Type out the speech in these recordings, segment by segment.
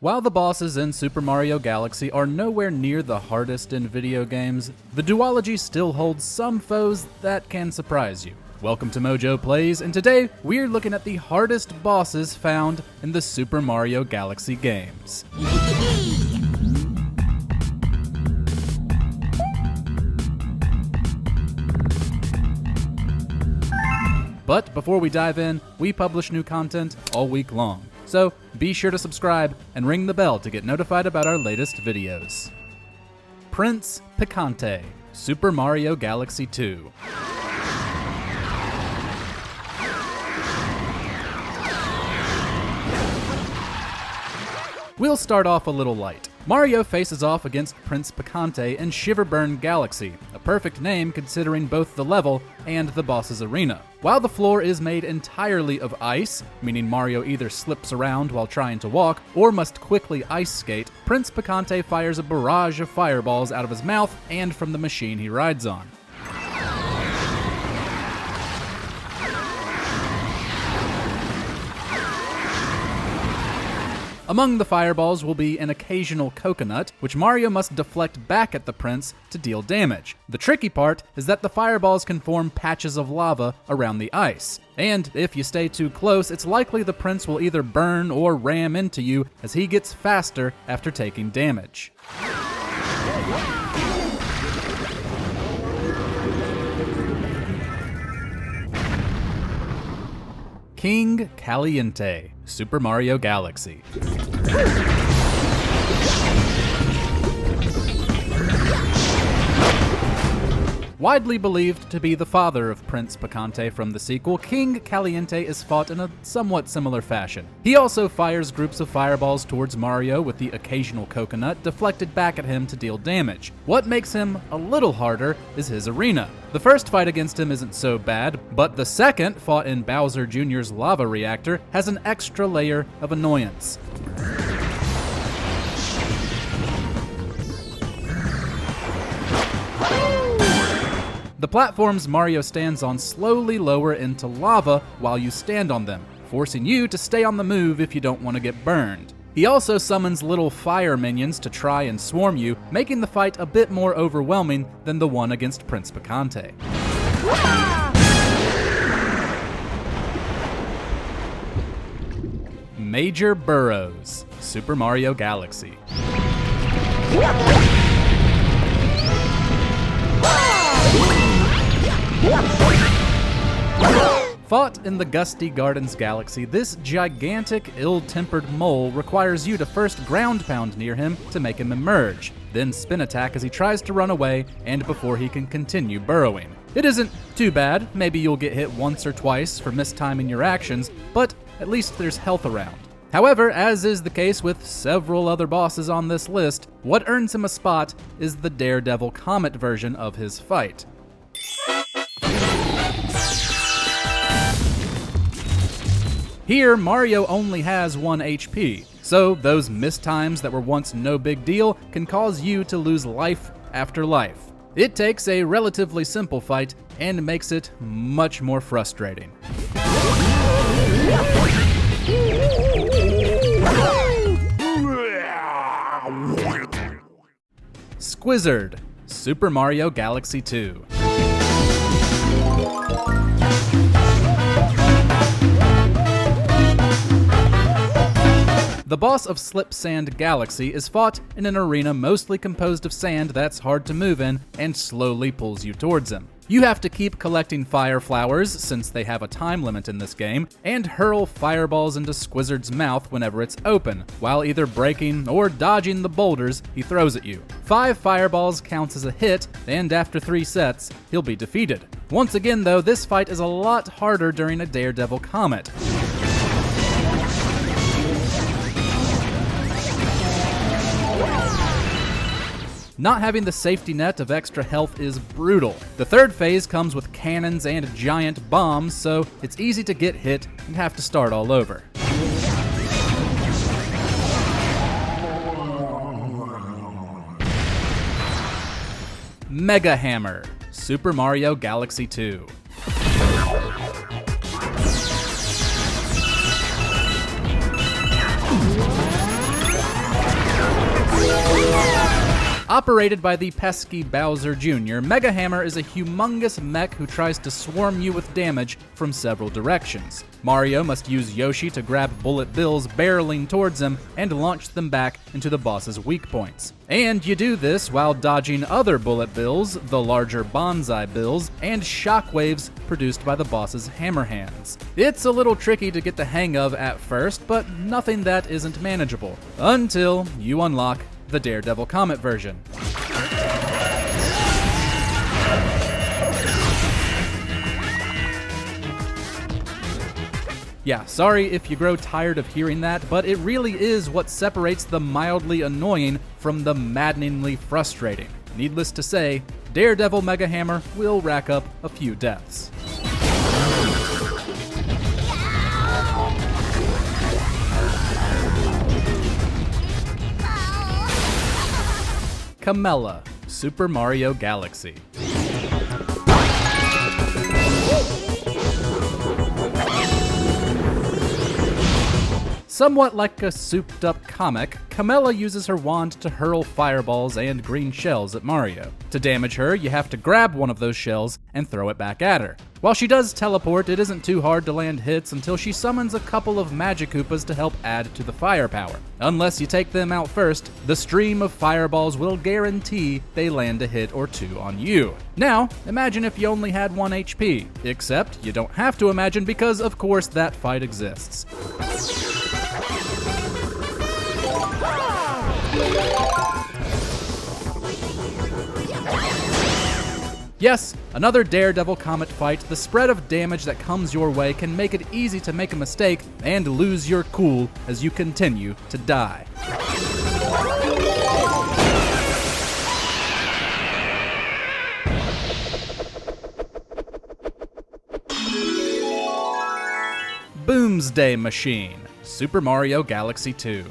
While the bosses in Super Mario Galaxy are nowhere near the hardest in video games, the duology still holds some foes that can surprise you. Welcome to MojoPlays, and today we're looking at the hardest bosses found in the Super Mario Galaxy games. But before we dive in, we publish new content all week long. So be sure to subscribe and ring the bell to get notified about our latest videos. Prince Picante, Super Mario Galaxy 2. We'll start off a little light. Mario faces off against Prince Picante in Shiverburn Galaxy, a perfect name considering both the level and the boss's arena. While the floor is made entirely of ice, meaning Mario either slips around while trying to walk or must quickly ice skate, Prince Picante fires a barrage of fireballs out of his mouth and from the machine he rides on. Among the fireballs will be an occasional coconut, which Mario must deflect back at the prince to deal damage. The tricky part is that the fireballs can form patches of lava around the ice, and if you stay too close, it's likely the prince will either burn or ram into you as he gets faster after taking damage. King Caliente, Super Mario Galaxy. Widely believed to be the father of Prince Picante from the sequel, King Caliente is fought in a somewhat similar fashion. He also fires groups of fireballs towards Mario with the occasional coconut deflected back at him to deal damage. What makes him a little harder is his arena. The first fight against him isn't so bad, but the second, fought in Bowser Jr.'s lava reactor, has an extra layer of annoyance. The platforms Mario stands on slowly lower into lava while you stand on them, forcing you to stay on the move if you don't want to get burned. He also summons little fire minions to try and swarm you, making the fight a bit more overwhelming than the one against Prince Picante. Major Burrows, Super Mario Galaxy. Fought in the Gusty Gardens Galaxy, this gigantic, ill-tempered mole requires you to first ground pound near him to make him emerge, then spin attack as he tries to run away and before he can continue burrowing. It isn't too bad, maybe you'll get hit once or twice for mistiming your actions, but at least there's health around. However, as is the case with several other bosses on this list, what earns him a spot is the Daredevil Comet version of his fight. Here, Mario only has 1 HP, so those mistimes that were once no big deal can cause you to lose life after life. It takes a relatively simple fight and makes it much more frustrating. Squizzard, Super Mario Galaxy 2. The boss of Slip Sand Galaxy is fought in an arena mostly composed of sand that's hard to move in and slowly pulls you towards him. You have to keep collecting fire flowers, since they have a time limit in this game, and hurl fireballs into Squizzard's mouth whenever it's open, while either breaking or dodging the boulders he throws at you. 5 fireballs counts as a hit, and after 3 sets, he'll be defeated. Once again though, this fight is a lot harder during a Daredevil Comet. Not having the safety net of extra health is brutal. The third phase comes with cannons and giant bombs, so it's easy to get hit and have to start all over. Mega Hammer, Super Mario Galaxy 2. Operated by the pesky Bowser Jr., Mega Hammer is a humongous mech who tries to swarm you with damage from several directions. Mario must use Yoshi to grab bullet bills barreling towards him and launch them back into the boss's weak points. And you do this while dodging other bullet bills, the larger bonsai bills, and shockwaves produced by the boss's hammer hands. It's a little tricky to get the hang of at first, but nothing that isn't manageable, until you unlock the Daredevil Comet version. Yeah, sorry if you grow tired of hearing that, but it really is what separates the mildly annoying from the maddeningly frustrating. Needless to say, Daredevil Mega Hammer will rack up a few deaths. Kamella, Super Mario Galaxy. Somewhat like a souped-up comic, Kamella uses her wand to hurl fireballs and green shells at Mario. To damage her, you have to grab one of those shells and throw it back at her. While she does teleport, it isn't too hard to land hits until she summons a couple of Magic Koopas to help add to the firepower. Unless you take them out first, the stream of fireballs will guarantee they land a hit or two on you. Now, imagine if you only had 1 HP. Except, you don't have to imagine because, of course, that fight exists. Yes, another Daredevil Comet fight. The spread of damage that comes your way can make it easy to make a mistake and lose your cool as you continue to die. Boomsday Machine, Super Mario Galaxy 2.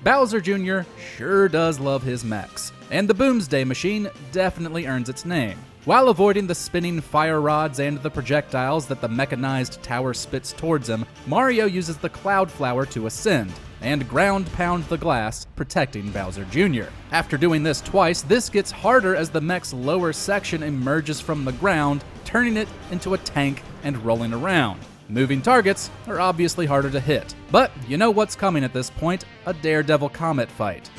Bowser Jr. sure does love his mechs, and the Boomsday Machine definitely earns its name. While avoiding the spinning fire rods and the projectiles that the mechanized tower spits towards him, Mario uses the Cloud Flower to ascend, and ground pound the glass, protecting Bowser Jr. After doing this twice, this gets harder as the mech's lower section emerges from the ground, turning it into a tank and rolling around. Moving targets are obviously harder to hit, but you know what's coming at this point, a Daredevil Comet fight.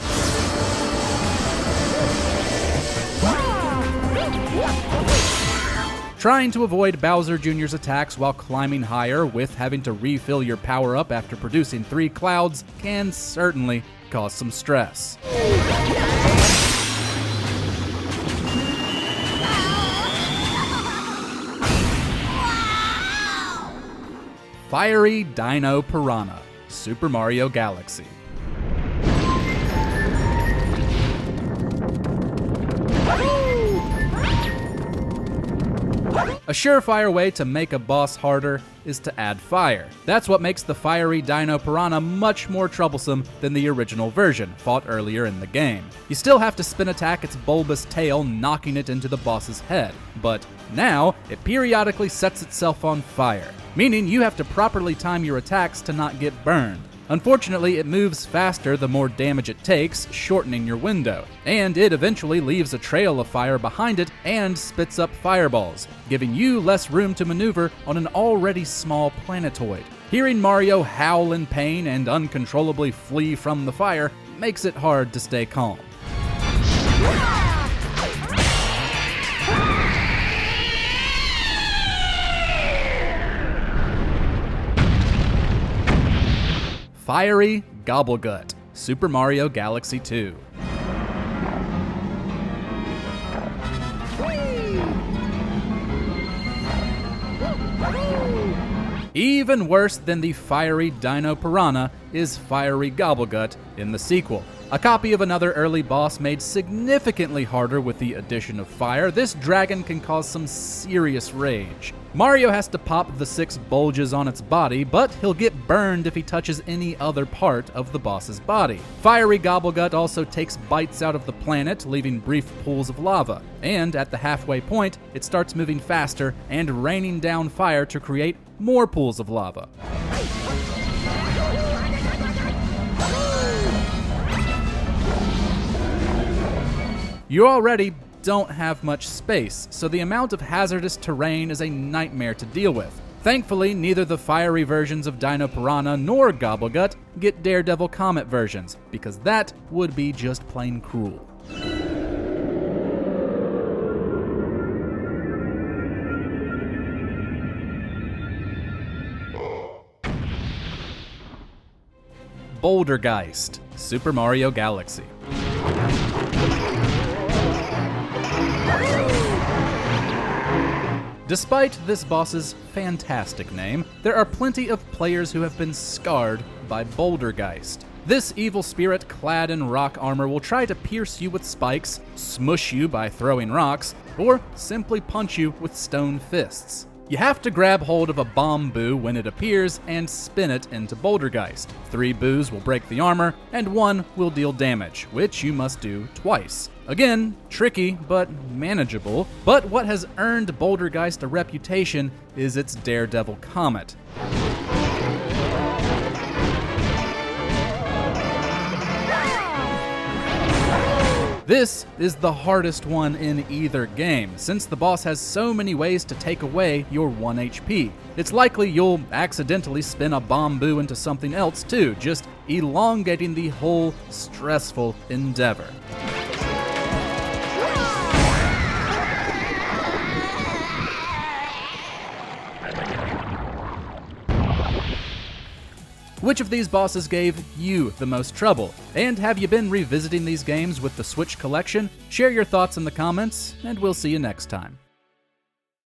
Trying to avoid Bowser Jr.'s attacks while climbing higher with having to refill your power-up after producing 3 clouds can certainly cause some stress. Fiery Dino Piranha, Super Mario Galaxy. A surefire way to make a boss harder is to add fire. That's what makes the Fiery Dino Piranha much more troublesome than the original version, fought earlier in the game. You still have to spin attack its bulbous tail, knocking it into the boss's head, but now it periodically sets itself on fire, meaning you have to properly time your attacks to not get burned. Unfortunately, it moves faster the more damage it takes, shortening your window, and it eventually leaves a trail of fire behind it and spits up fireballs, giving you less room to maneuver on an already small planetoid. Hearing Mario howl in pain and uncontrollably flee from the fire makes it hard to stay calm. Fiery Gobblegut, Super Mario Galaxy 2. Even worse than the Fiery Dino Piranha is Fiery Gobblegut in the sequel. A copy of another early boss made significantly harder with the addition of fire, this dragon can cause some serious rage. Mario has to pop the 6 bulges on its body, but he'll get burned if he touches any other part of the boss's body. Fiery Gobblegut also takes bites out of the planet, leaving brief pools of lava. And at the halfway point, it starts moving faster and raining down fire to create more pools of lava. You already don't have much space, so the amount of hazardous terrain is a nightmare to deal with. Thankfully, neither the fiery versions of Dino Piranha nor Gobblegut get Daredevil Comet versions, because that would be just plain cruel. Bouldergeist, Super Mario Galaxy. Despite this boss's fantastic name, there are plenty of players who have been scarred by Bouldergeist. This evil spirit clad in rock armor will try to pierce you with spikes, smush you by throwing rocks, or simply punch you with stone fists. You have to grab hold of a bomb boo when it appears and spin it into Bouldergeist. 3 boos will break the armor, and 1 will deal damage, which you must do twice. Again, tricky, but manageable. But what has earned Bouldergeist a reputation is its Daredevil Comet. This is the hardest one in either game, since the boss has so many ways to take away your 1 HP. It's likely you'll accidentally spin a bomb boo into something else too, just elongating the whole stressful endeavor. Which of these bosses gave you the most trouble? And have you been revisiting these games with the Switch collection? Share your thoughts in the comments, and we'll see you next time.